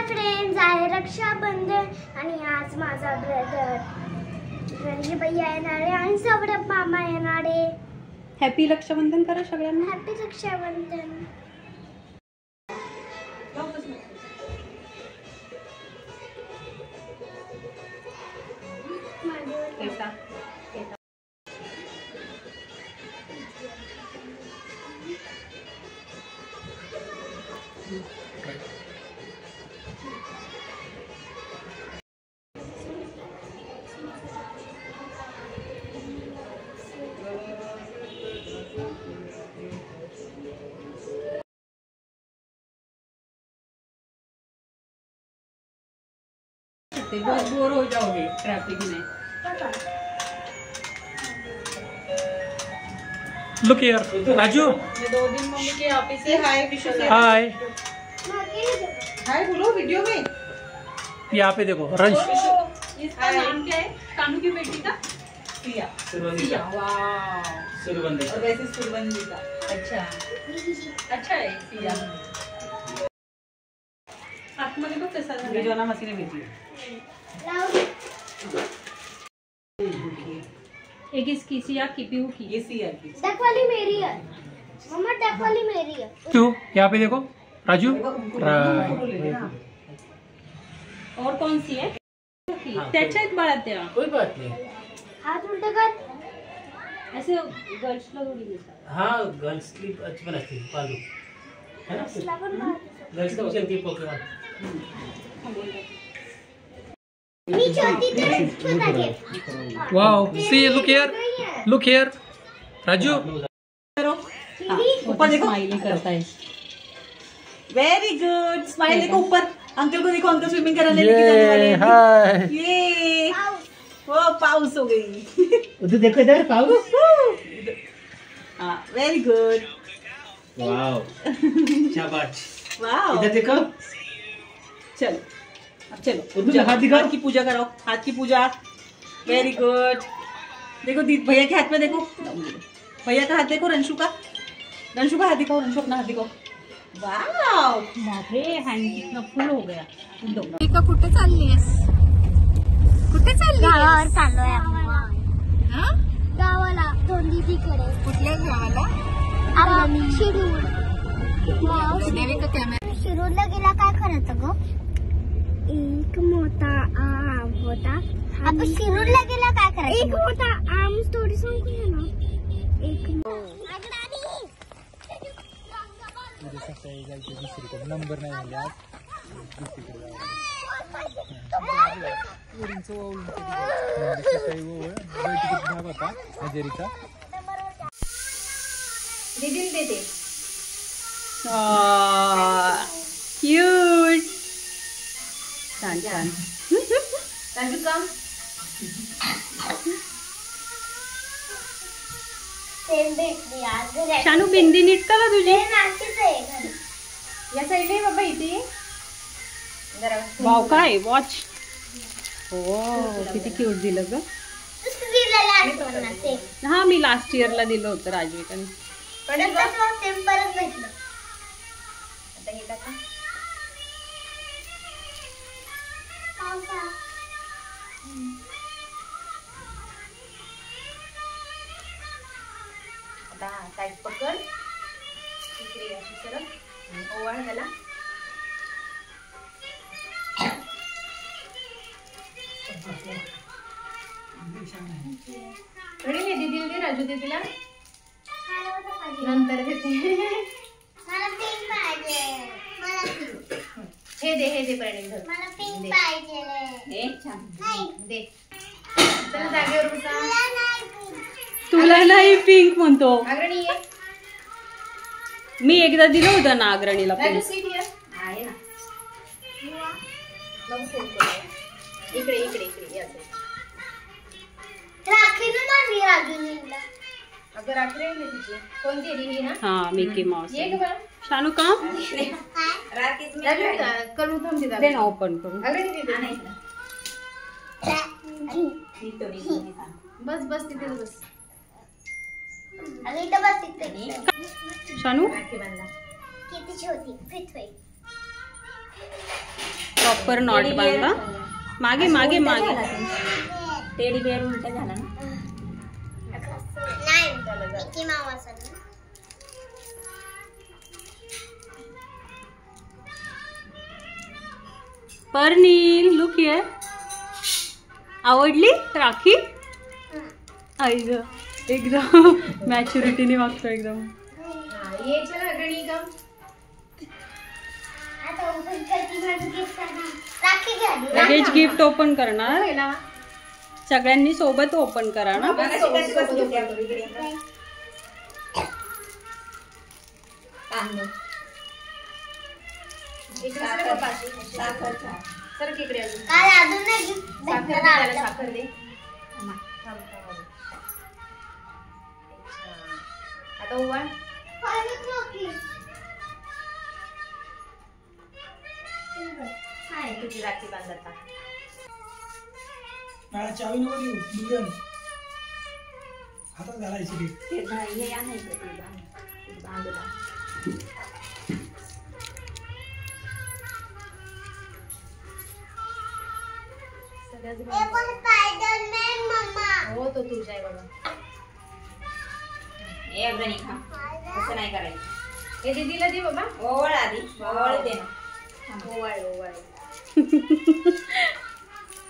Friends, आहे रक्षाबंधन आणि आज माझा ब्रदर रणजी भैया येणार आहे आणि सौरभ मामा येणार आहे. हॅपी रक्षाबंधन करा सगळ्यांना. हॅपी रक्षाबंधन. बहुत बोर हो जाओगे ट्रैफिक में. Look here, Raju. ये 2 दिन मम्मी के ऑफिस से हाय विशु से हाय. हाय बोलो वीडियो में. यहाँ पे देखो रंश. इसका नाम क्या है? कानू की बेटी का सिया. सिया. वाव. सुरवंदी. और वैसे सुरवंदी का. अच्छा. अच्छा है सिया. आतमध्ये बघ कसा झाला. जोना मशीने भेटली. एक इसकी सिया की पीहू की. ये सिया की. डक वाली मेरी है मम्मा, डक वाली मेरी है. तू यहाँ पे देखो राजू. और कौन सी है? त्याच्यात बाळा त्या. कोई बात नहीं. हाथ उल्टे कर. ऐसे गर्ल्सला थोडी देतात. हाँ गर्ल्स की अच्छी बनाती है पालू है ना. गर्ल्स की चलती है पोकेमॉन. नीचे होती तो इसको ताकि. Wow. See, look here. Look here. Raju. ऊपर देखो. स्माइली करता है. Very good. स्माइल देखो ऊपर. अंकल को देखो, अंकल स्विमिंग कराने लेके जाने वाले हैं. हाय. ये वो पाउस हो गई. उधर देखो, इधर पाउस. हाँ वेरी गुड. वाओ. शाबाश. वाओ. इधर देखो. चलो अब चलो. उधर हाथ दिखाओ. हाथ की पूजा करो. हाथ की पूजा. Very good. देखो भैया के हाथ में देखो. भैया का हाथ देखो. रंशु का हाथ दिखाओ. रंशु अपना हाथ दिखाओ. वाव. बापरे हँड कितना फुल हो गया. का कुठे चाललीस? कुठे चालली? गावावर चाललोय गावाला. दोन दीदीकडे. कुठल्या गावाला? शिरूर. शिरूरला गेला काय करायचं ग? एक मोठा आम होता. आपण शिरूरला गेला काय करायचं? एक मोठा आम. स्टोरी सांगू ना. एक नंबर नाही म्हणजे आज होता हजेरीचा. दीदी देते. क्यूट. छान छान. राजू काम. शानू बिंदी नीट करा तुझी. या साईडला बाबा इथे. वाव काय वॉच. हो किती क्यूट दिलं ग. हा मी लास्ट इयरला दिलं होतं राजवीकडे. परत भेटलं. आता साईड पकड. इकडे अशी सरळ ओवाळ त्याला. रडी दीदी दे. राजू दे तिला. नंतर देते. मला पिंक पाहिजे. हे दे प्रणील. मला पिंक पाहिजे. दे. छान दे. चल जागेवर बसा. तुला नाही पिंक म्हणतो. अग्रणी ये. मी एकदा दिलं होतं ना अग्रणीला पिंक. आहे ना. इकडे इकडे इकडे या. राखी ना बांधली राजूनीला. अगं राखी राहिली तिची. कोणती ही ना? हा मिकी माऊस. ये ग शानू काम. राखी करू थांबते. दे ना ओपन करू. अग्रणी दे. बस बस तिथे बस. आणि इथं बस तिथे. शानू किती छोटी फिट होईल. प्रॉपर नॉट बांधा. मागे मागे मागे. टेडी बेअर उलटा झाला ना. नाही मिकी माऊस आहे. परनील लुक हिअर. आवडली राखी? आई ग एकदम मॅच्युरिटीने वागतो एकदम. ये चला गणी का. आता ओपन करती माझं गिफ्ट करणार. राखी घ्या. लगेच गिफ्ट ओपन करणार. सगळ्यांनी सोबत ओपन करा ना. काल अजून नाही गिफ्ट साखर दे. आता उभा तुझी राखी बांधता. चावी नको देऊ दुरण हातात घालायची ती. हे आणायचं ते बांधूला. Spiderman mamma. हो तो तुझा आहे बाबा. हे अग्रणी खा. असं नाही करायचं. हे दीदीला दे बाबा. ओवळ आधी ओवळ दे ना. ओवळ ओवळ.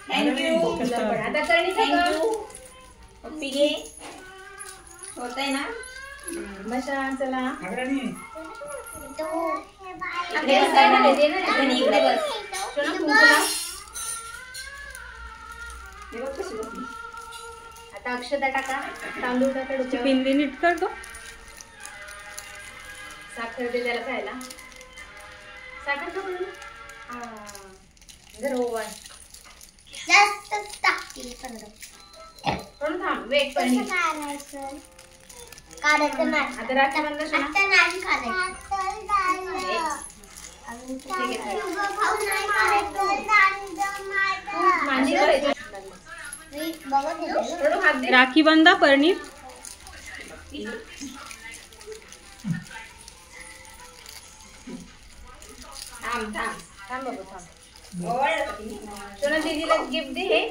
थँक्यू. आता करणी थँक्यू. पप्पी घे. होतंय ना. मशा चला. अग्रणी इकडे बस. दे ना अग्रणी इकडे बस. सोना कुंकुला. हे बघ कशी बसली. आता अक्षता टाका. तांदूळ टाका डोक्यावर. पिंडी नीट कर गं. साखर दे त्याला खायला. साखर टाकून जर ओवाळ. जास्त टाकतील थोडं थांब. वेट पण काढायचं नाही. आता राखी बांधा सोना. आता नाही काढायचं. मांडी करायची. बघत होते. थोडं हात दे. राखी बांधा परनील. थांब थांब थांब बाबू थांब. ओवाळ सोना दीदीला गिफ्ट दे. हे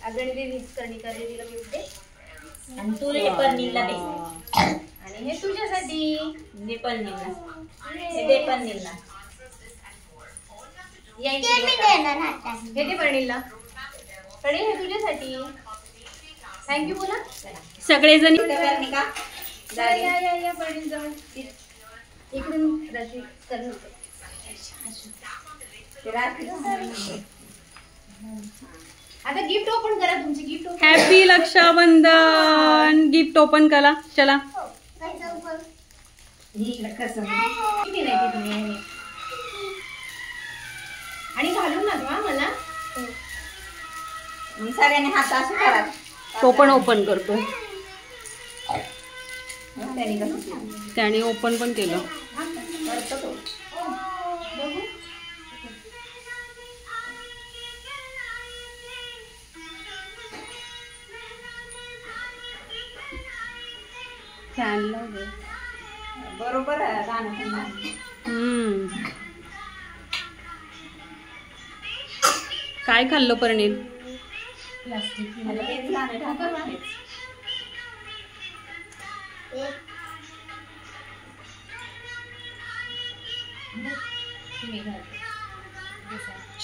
अग्रणी दीदी कर्णिका दीदीला गिफ्ट दे. आणि तू हे परनीलला दे. आणि हे तुझ्यासाठी. दे परनीलला. हे दे परनीलला. ते मी देणार आता. हे दे परनीलला. परनील हे तुझ्यासाठी. थँक्यू बोला. सगळेजण कर्णिका या या या परनील जवळ. इकडून राशी करून आता गिफ्ट ओपन करा. तुमची gift open. Happy Rakshabandhan. Gift open करा. चला. किती नाही तुम्ही. आणि घालून ना तुम्हा मला. सगळ्यांनी हात असं करा. तो पण ओपन करतोय. त्याने कसं त्याने ओपन पण केलं. करतो तो. बघू. फॅन लावलं. बरोबर आहे गाणं. काय खाल्लं परनील? प्लास्टिक. हेच गाणं टाका.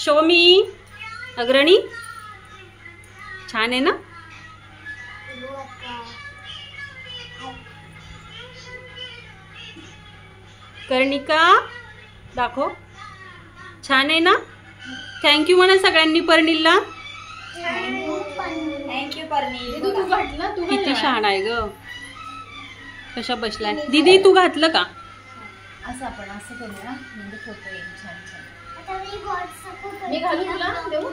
शो मी. अग्रणी छान आहे ना. कर्णिका दाखव. छान आहे ना. थँक्यू म्हणा सगळ्यांनी परनीलला. थँक्यू परनील. तू घातलं. तू किती छान आहे ग. कशा बसलाय दीदी. तू घातलं का? असं आपण असं करूया म्हणजे फोटो येईल छान छान. आता मी व्हॉट्सअप मी घालू तुला देऊ.